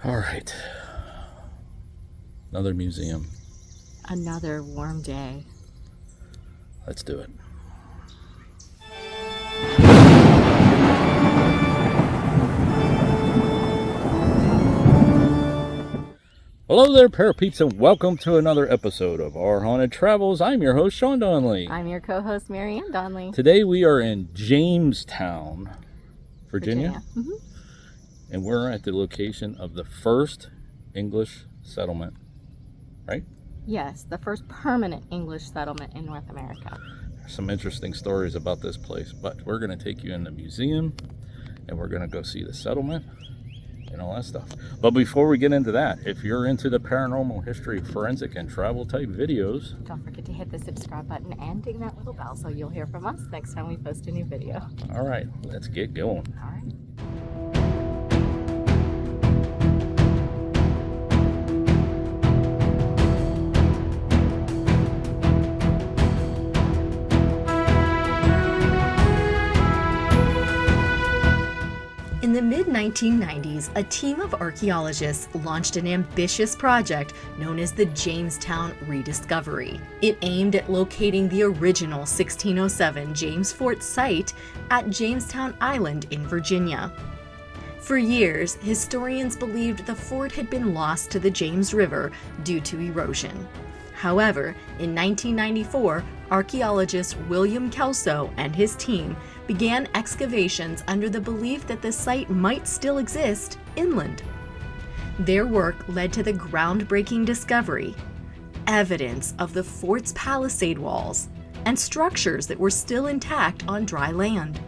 All right. Another museum. Another warm day. Let's do it. Hello there, Parapeeps, and welcome to another episode of Our Haunted Travels. I'm your host, Sean Donnelly. I'm your co-host, Marianne Donnelly. Today we are in Jamestown, Virginia. Mm-hmm. And we're at the location of the first English settlement, right? Yes, the first permanent English settlement in North America. There's some interesting stories about this place, but we're going to take you in the museum and we're going to go see the settlement and all that stuff. But before we get into that, if you're into the paranormal history, forensic, and travel type videos, don't forget to hit the subscribe button and ding that little bell so you'll hear from us next time we post a new video. All right, let's get going. All right. In the mid-1990s, a team of archaeologists launched an ambitious project known as the Jamestown Rediscovery. It aimed at locating the original 1607 James Fort site at Jamestown Island in Virginia. For years, historians believed the fort had been lost to the James River due to erosion. However, in 1994, archaeologist William Kelso and his team began excavations under the belief that the site might still exist inland. Their work led to the groundbreaking discovery, evidence of the fort's palisade walls and structures that were still intact on dry land.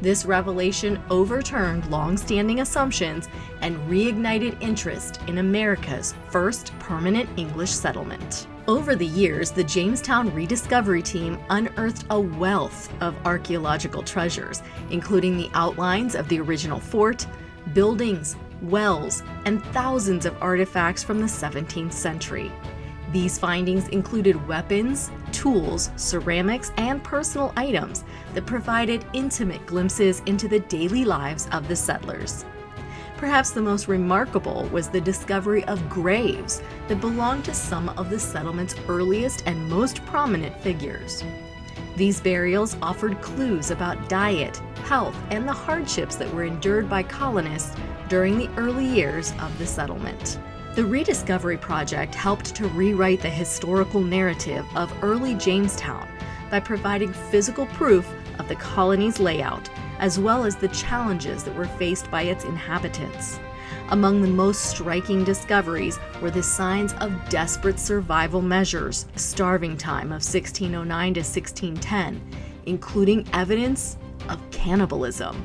This revelation overturned long-standing assumptions and reignited interest in America's first permanent English settlement. Over the years, the Jamestown Rediscovery Team unearthed a wealth of archaeological treasures, including the outlines of the original fort, buildings, wells, and thousands of artifacts from the 17th century. These findings included weapons, tools, ceramics, and personal items that provided intimate glimpses into the daily lives of the settlers. Perhaps the most remarkable was the discovery of graves that belonged to some of the settlement's earliest and most prominent figures. These burials offered clues about diet, health, and the hardships that were endured by colonists during the early years of the settlement. The Rediscovery Project helped to rewrite the historical narrative of early Jamestown by providing physical proof of the colony's layout, as well as the challenges that were faced by its inhabitants. Among the most striking discoveries were the signs of desperate survival measures, starving time of 1609 to 1610, including evidence of cannibalism.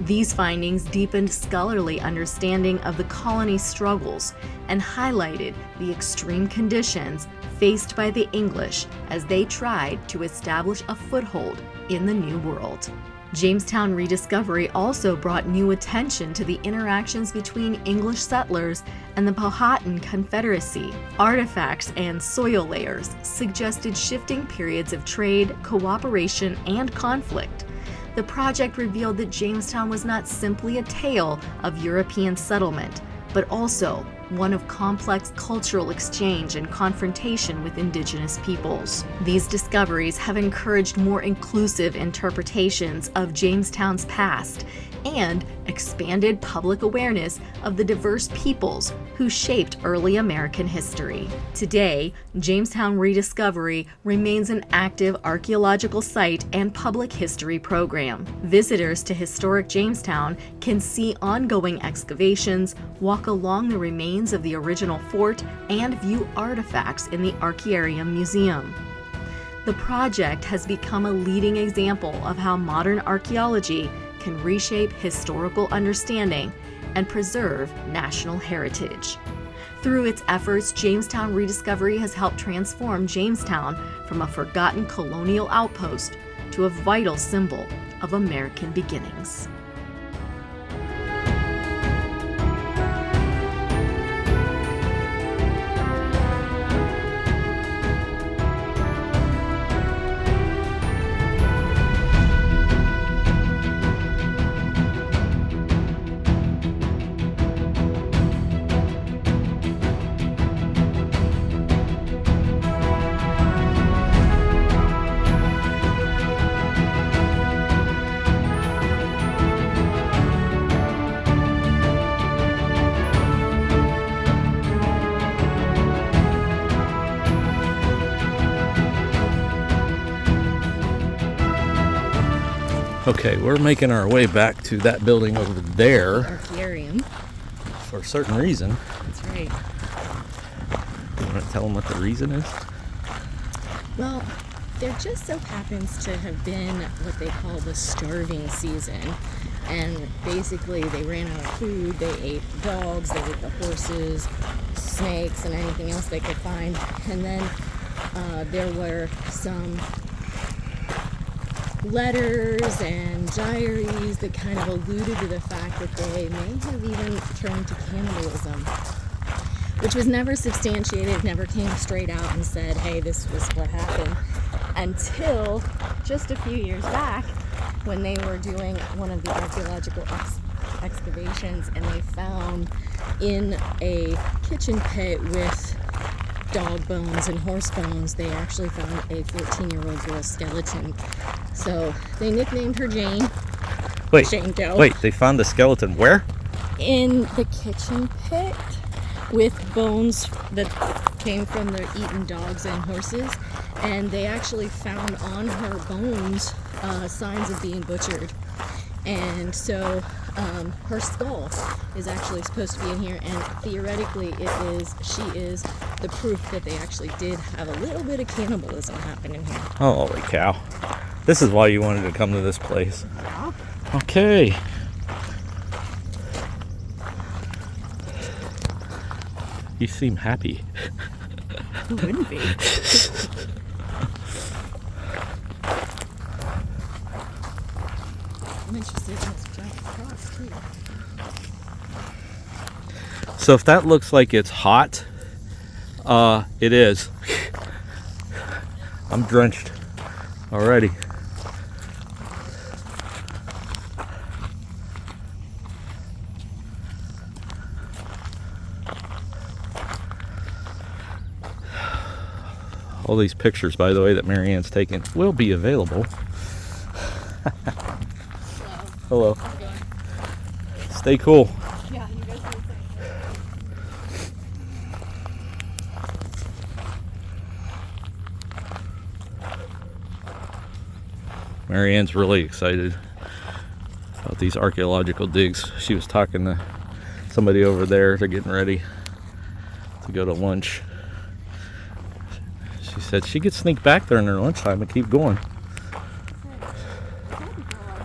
These findings deepened scholarly understanding of the colony's struggles and highlighted the extreme conditions faced by the English as they tried to establish a foothold in the New World. Jamestown Rediscovery also brought new attention to the interactions between English settlers and the Powhatan Confederacy. Artifacts and soil layers suggested shifting periods of trade, cooperation, and conflict. The project revealed that Jamestown was not simply a tale of European settlement, but also one of complex cultural exchange and confrontation with indigenous peoples. These discoveries have encouraged more inclusive interpretations of Jamestown's past and expanded public awareness of the diverse peoples who shaped early American history. Today, Jamestown Rediscovery remains an active archaeological site and public history program. Visitors to historic Jamestown can see ongoing excavations, walk along the remains of the original fort, and view artifacts in the Archaearium Museum. The project has become a leading example of how modern archaeology can reshape historical understanding and preserve national heritage. Through its efforts, Jamestown Rediscovery has helped transform Jamestown from a forgotten colonial outpost to a vital symbol of American beginnings. Okay, we're making our way back to that building over there Archaearium. for a certain reason. That's right. You want to tell them what the reason is? Well, there just so happens to have been what they call the starving season. And basically they ran out of food. They ate dogs, they ate the horses, snakes, and anything else they could find. And then there were some letters and diaries that kind of alluded to the fact that they may have even turned to cannibalism, which was never substantiated, never came straight out and said, hey, this was what happened, until just a few years back when they were doing one of the archaeological excavations, and they found in a kitchen pit with dog bones and horse bones, they actually found a 14-year-old girl's skeleton. So they nicknamed her Jane. Wait, Jane Doe. wait, they found the skeleton where? In the kitchen pit with bones that came from the eaten dogs and horses, and they actually found on her bones signs of being butchered. And so her skull is actually supposed to be in here, and theoretically she is the proof that they actually did have a little bit of cannibalism happening here. Holy cow. This is why you wanted to come to this place. Yeah. Okay. You seem happy. Who wouldn't be? I'm interested in this giant cross too. So if that looks like it's hot, it is. I'm drenched already. All these pictures, by the way, that Marianne's taken will be available. Hello. Stay cool. Yeah, you guys do the same. Marianne's really excited about these archaeological digs. She was talking to somebody over there. They're getting ready to go to lunch. She said she could sneak back there in her lunchtime and keep going.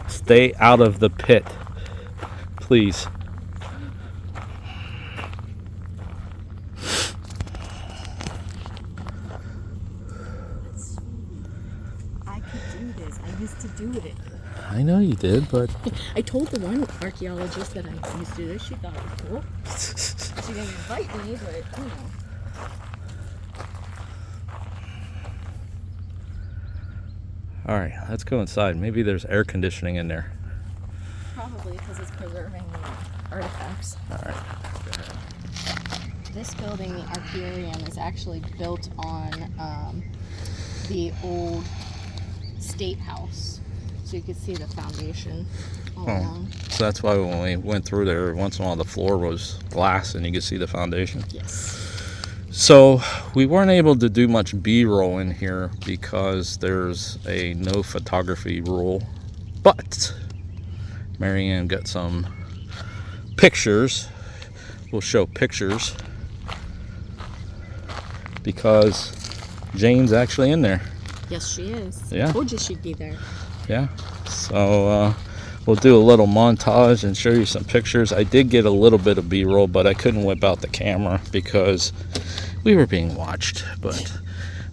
Stay out of the pit, please. I could do this. I used to do it. I know you did, but I told the one archaeologist that I used to do this. She thought it was cool. She didn't invite me, but you know. all right, let's go inside. Maybe there's air conditioning in there. Probably because it's preserving the artifacts. All right. This building, the Archaearium, is actually built on the old state house. So you can see the foundation all along. So that's why when we went through there, once in a while the floor was glass and you could see the foundation. Yes. So we weren't able to do much B-roll in here because there's a no photography rule. But Marianne got some pictures. We'll show pictures because Jane's actually in there. Yes, she is. Yeah. I told you she'd be there. Yeah. So we'll do a little montage and show you some pictures. I did get a little bit of B-roll, but I couldn't whip out the camera because we were being watched. But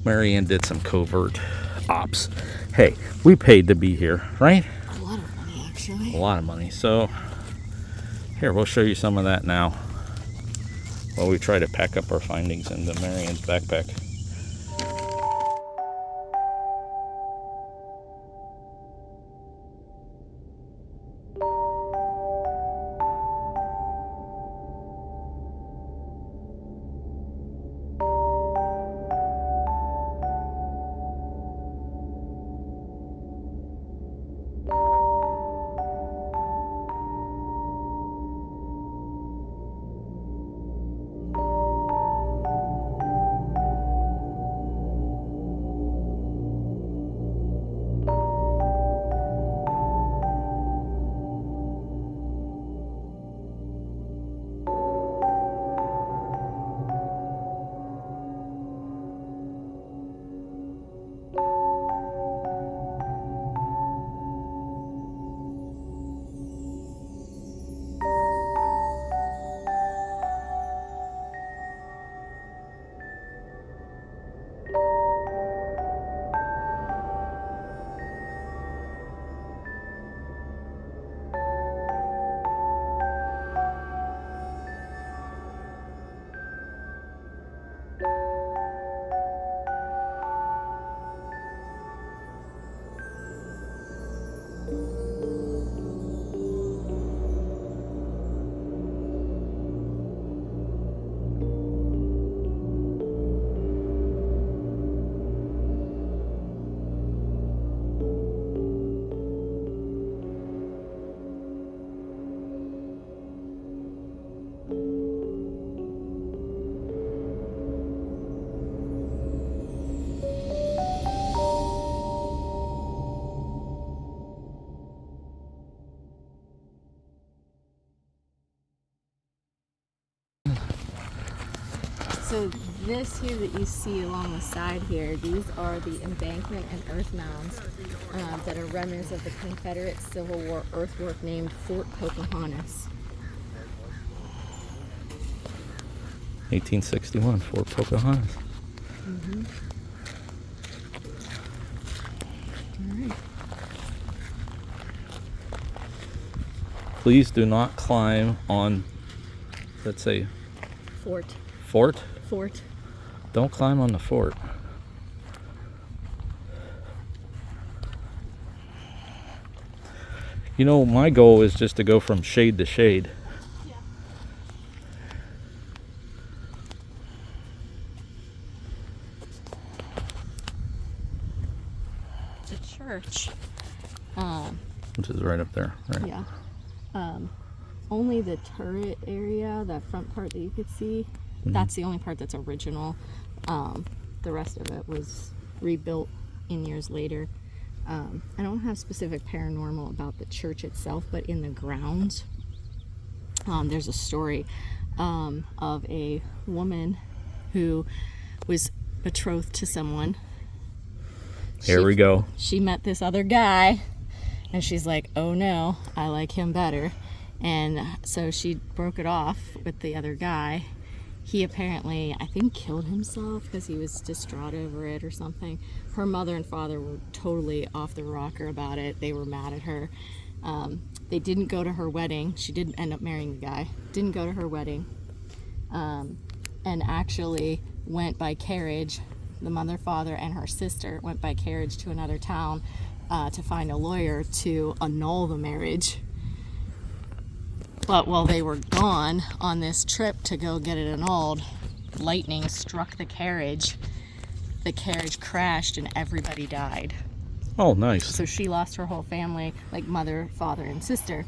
Marianne did some covert ops. Hey, we paid to be here, right? A lot of money, actually. A lot of money. So here, we'll show you some of that now while we try to pack up our findings into Marianne's backpack. So this here that you see along the side here, these are the embankment and earth mounds that are remnants of the Confederate Civil War earthwork named Fort Pocahontas. 1861, Fort Pocahontas. Mm-hmm. All right. Please do not climb on, let's say, Fort. fort. Don't climb on the fort. You know, my goal is just to go from shade to shade. Yeah. The church. Which is right up there, right? Yeah. Only the turret area, that front part that you could see, that's the only part that's original. The rest of it was rebuilt in years later. I don't have specific paranormal about the church itself, but in the grounds, there's a story of a woman who was betrothed to someone. Here we go. She met this other guy, and she's like, oh no, I like him better. And so she broke it off with the other guy. He apparently, I think, killed himself because he was distraught over it or something. Her mother and father were totally off the rocker about it. They were mad at her. They didn't go to her wedding. She did end up marrying the guy. Didn't go to her wedding. And actually went by carriage. The mother, father, and her sister went by carriage to another town to find a lawyer to annul the marriage. But while they were gone on this trip to go get it annulled, lightning struck the carriage. The carriage crashed and everybody died. Oh, nice. So she lost her whole family, like mother, father, and sister.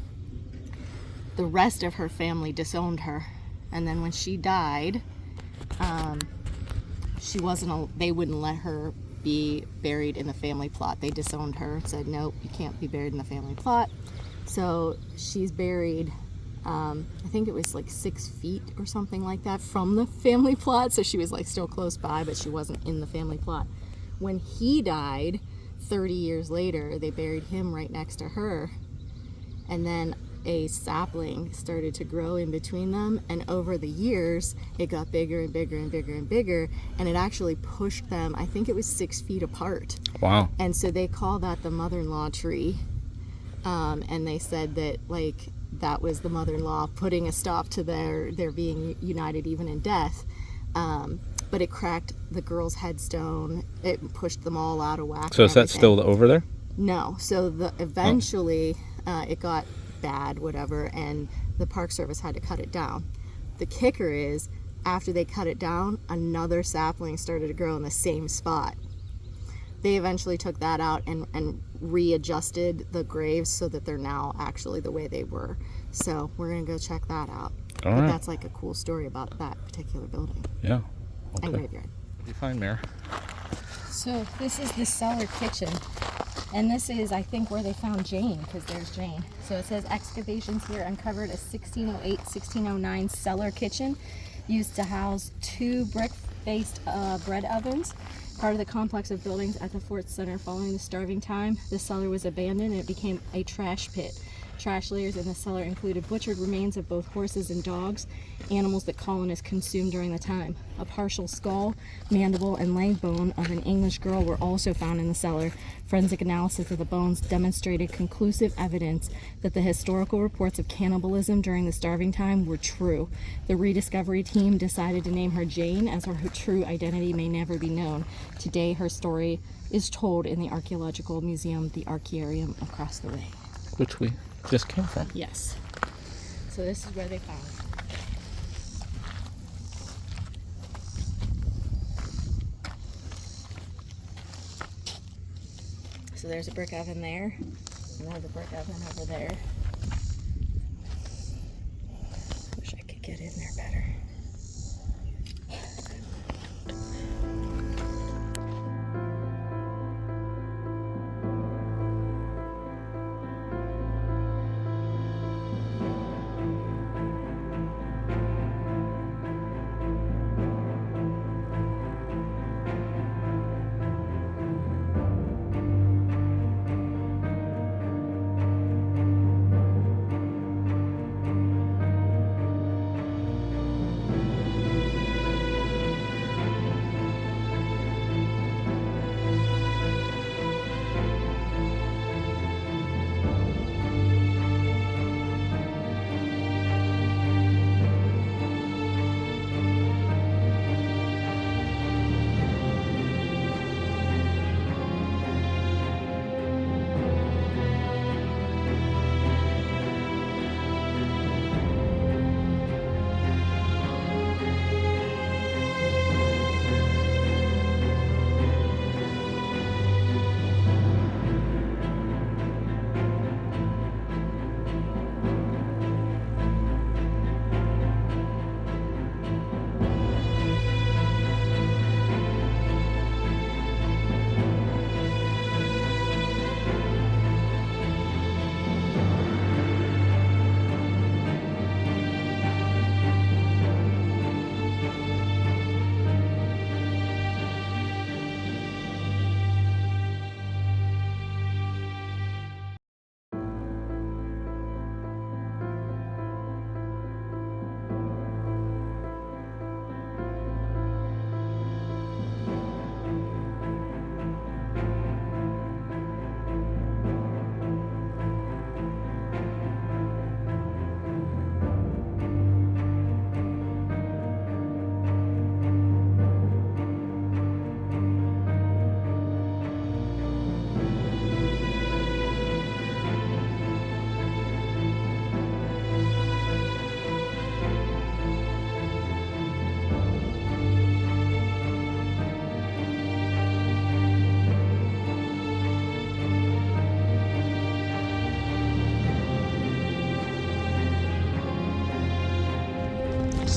The rest of her family disowned her. And then when she died, they wouldn't let her be buried in the family plot. They disowned her, said, nope, you can't be buried in the family plot. So she's buried, I think it was like 6 feet or something like that from the family plot. So she was like still close by, but she wasn't in the family plot. When he died, 30 years later, they buried him right next to her. And then a sapling started to grow in between them, and over the years it got bigger and bigger and bigger and bigger, and it actually pushed them, I think it was 6 feet apart. Wow. And so they call that the mother-in-law tree, and they said that like that was the mother-in-law putting a stop to their being united even in death. But it cracked the girl's headstone. It pushed them all out of whack. So is that still over there? No. So eventually it got bad, whatever, and the Park Service had to cut it down. The kicker is, after they cut it down, another sapling started to grow in the same spot. They eventually took that out and readjusted the graves so that they're now actually the way they were. So we're gonna go check that out. All but right. That's like a cool story about that particular building Yeah. Okay. and graveyard. What do you find, Mayor? So this is the cellar kitchen. And this is, I think, where they found Jane, because there's Jane. So it says excavations here uncovered a 1608-1609 cellar kitchen used to house 2 brick-faced bread ovens. Part of the complex of buildings at the Fort Center following the starving time. The cellar was abandoned and it became a trash pit. Trash layers in the cellar included butchered remains of both horses and dogs, animals that colonists consumed during the time. A partial skull, mandible, and leg bone of an English girl were also found in the cellar. Forensic analysis of the bones demonstrated conclusive evidence that the historical reports of cannibalism during the starving time were true. The rediscovery team decided to name her Jane, as her true identity may never be known. Today, her story is told in the Archaeological Museum, the Archaearium, across the way. Which we just came from. Yes. So this is where they found it. So there's a brick oven there, and there's a brick oven over there. Wish I could get in there better.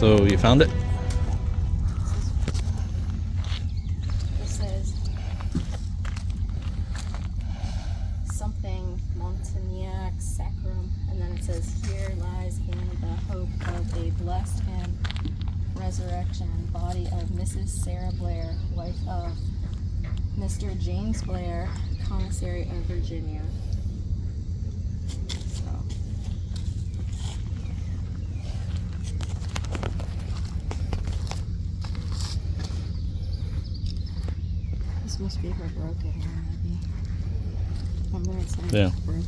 So you found it? It says something Montagnac Sacrum, and then it says, here lies in the hope of a blessed and resurrection body of Mrs. Sarah Blair, wife of Mr. James Blair, commissary of Virginia. So. This must be her broken one, maybe. Remember it said Yeah. broke.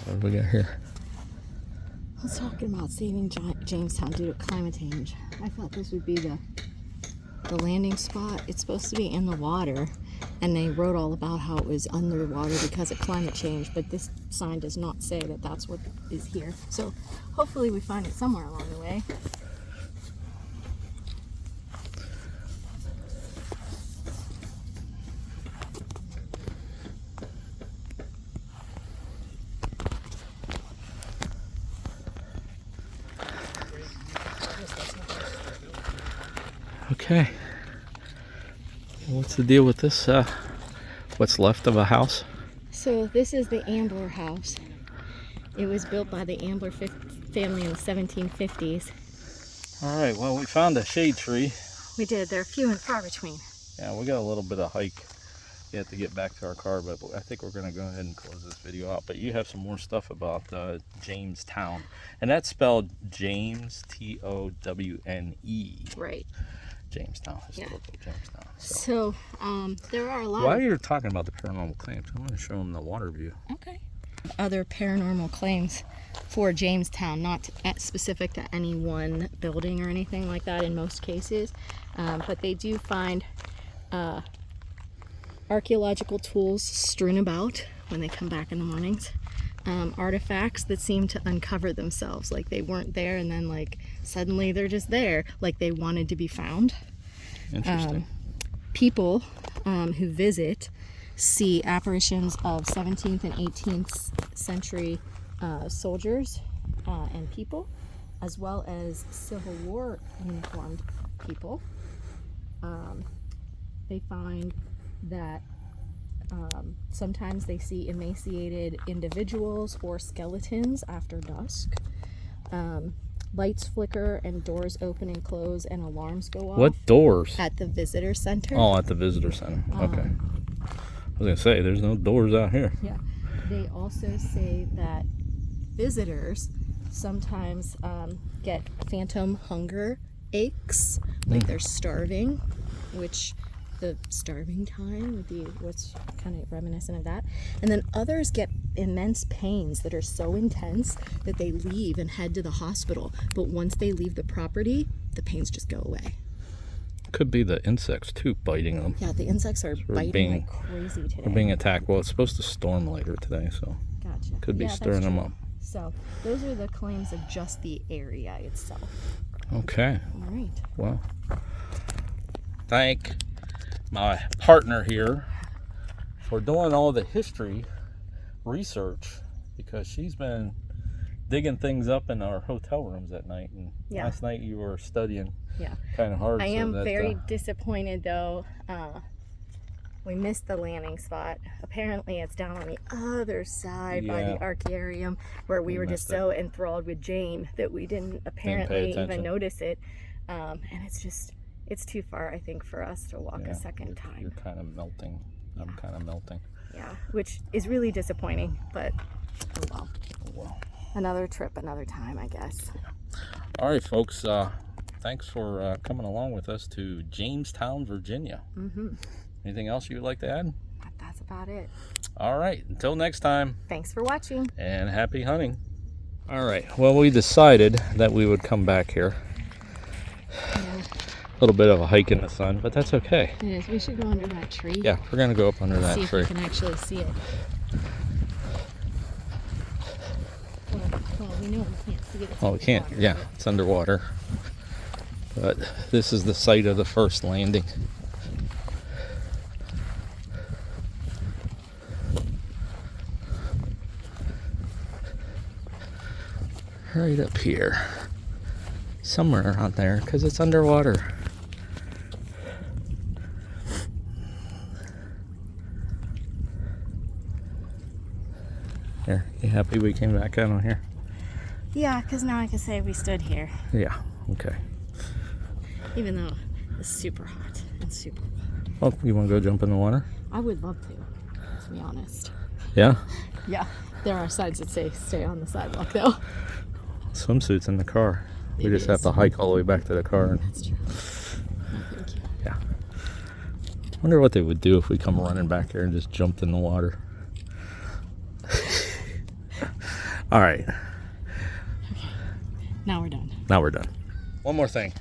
What do we got here? I was talking about saving Jamestown due to climate change. I thought this would be the landing spot. It's supposed to be in the water, and they wrote all about how it was underwater because of climate change, but this sign does not say that that's what is here. So hopefully we find it somewhere along the way. Okay. What's the deal with this? What's left of a house? So this is the Ambler house. It was built by the Ambler family in the 1750s. All right. Well, we found a shade tree. We did. They're few and far between. Yeah, we got a little bit of hike yet to get back to our car, but I think we're gonna go ahead and close this video out. But you have some more stuff about Jamestown, and that's spelled James, Towne. Right. Jamestown, historical Jamestown. So there are a lot While of you're talking about the paranormal claims, I'm going to show them the water view. other paranormal claims for Jamestown, not specific to any one building or anything like that in most cases, but they do find archaeological tools strewn about when they come back in the mornings. Artifacts that seem to uncover themselves, like they weren't there and then like suddenly they're just there, like they wanted to be found. Interesting. People who visit see apparitions of 17th and 18th century soldiers and people, as well as Civil War uniformed people. They find that sometimes they see emaciated individuals or skeletons after dusk. Lights flicker and doors open and close and alarms go off. What doors? At the visitor center. Oh, at the visitor center. Okay. I was going to say, there's no doors out here. Yeah. They also say that visitors sometimes get phantom hunger aches, like they're starving, which the starving time would be what's kind of reminiscent of that. And then others get immense pains that are so intense that they leave and head to the hospital. But once they leave the property, the pains just go away. Could be the insects too biting them. Yeah, the insects are we're biting being- like crazy today. They're being attacked. Well, it's supposed to storm later today, so Gotcha. could be Yeah, that's stirring them true. up. So those are the claims of just the area itself. Okay. All right. Well, thank my partner here for doing all the history research, because she's been digging things up in our hotel rooms at night, and Yeah. last night you were studying Yeah. kind of hard. I so am that, very disappointed though. We missed the landing spot. Apparently it's down on the other side by the Yeah. Archaearium, where we were just missed so enthralled with Jane that we didn't apparently even attention. notice it. And it's too far, I think, for us to walk Yeah, a second You're time. kind of melting. I'm kind of melting. Yeah, which is really disappointing, but oh well. Well. Another trip, another time, I guess. All right, folks. Thanks for coming along with us to Jamestown, Virginia. Mm-hmm. Anything else you would like to add? That's about it. All right. Until next time. Thanks for watching. And happy hunting. All right. Well, we decided that we would come back here. Yeah, A little bit of a hike in the sun, but that's okay. it is. We should go under that tree. Yeah, we're gonna go up under that See if tree. we can actually see it. Well, we know we can't see it. It's Oh, we can't. underwater, Yeah, but- it's underwater. But this is the site of the first landing. Right up here. Somewhere out there, because it's underwater. Here, you happy we came back out on here? Yeah, because now I can say we stood here, Yeah, okay. even though it's super hot and super. Oh, you want to go jump in the water? I would love to be honest. Yeah? Yeah, there are signs that say stay on the sidewalk, though. Swimsuits in the car. We It just have is. to hike all the way back to the car. And, That's true. No, thank you. yeah. Wonder what they would do if we come running back here and just jumped in the water. All right. Now we're done. Now we're done. One more thing.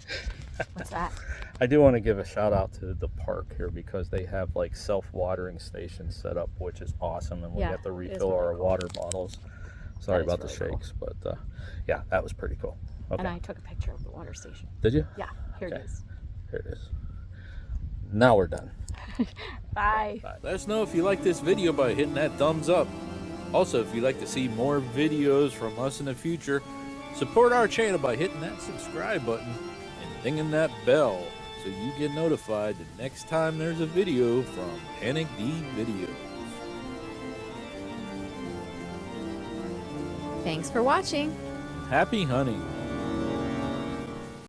What's that? I do want to give a shout out to the park here, because they have like self-watering stations set up, which is awesome, and we Yeah, get to it is refill really our cool. water bottles. Sorry That is about the really cool. shakes, but yeah, that was pretty cool. Okay. And I took a picture of the water station. Did you? Yeah, here Okay. it is. Here it is. Now we're done. Bye. Let us know if you like this video by hitting that thumbs up. Also, if you'd like to see more videos from us in the future, support our channel by hitting that subscribe button and dinging that bell so you get notified the next time there's a video from Panic D Videos. Thanks for watching. Happy hunting!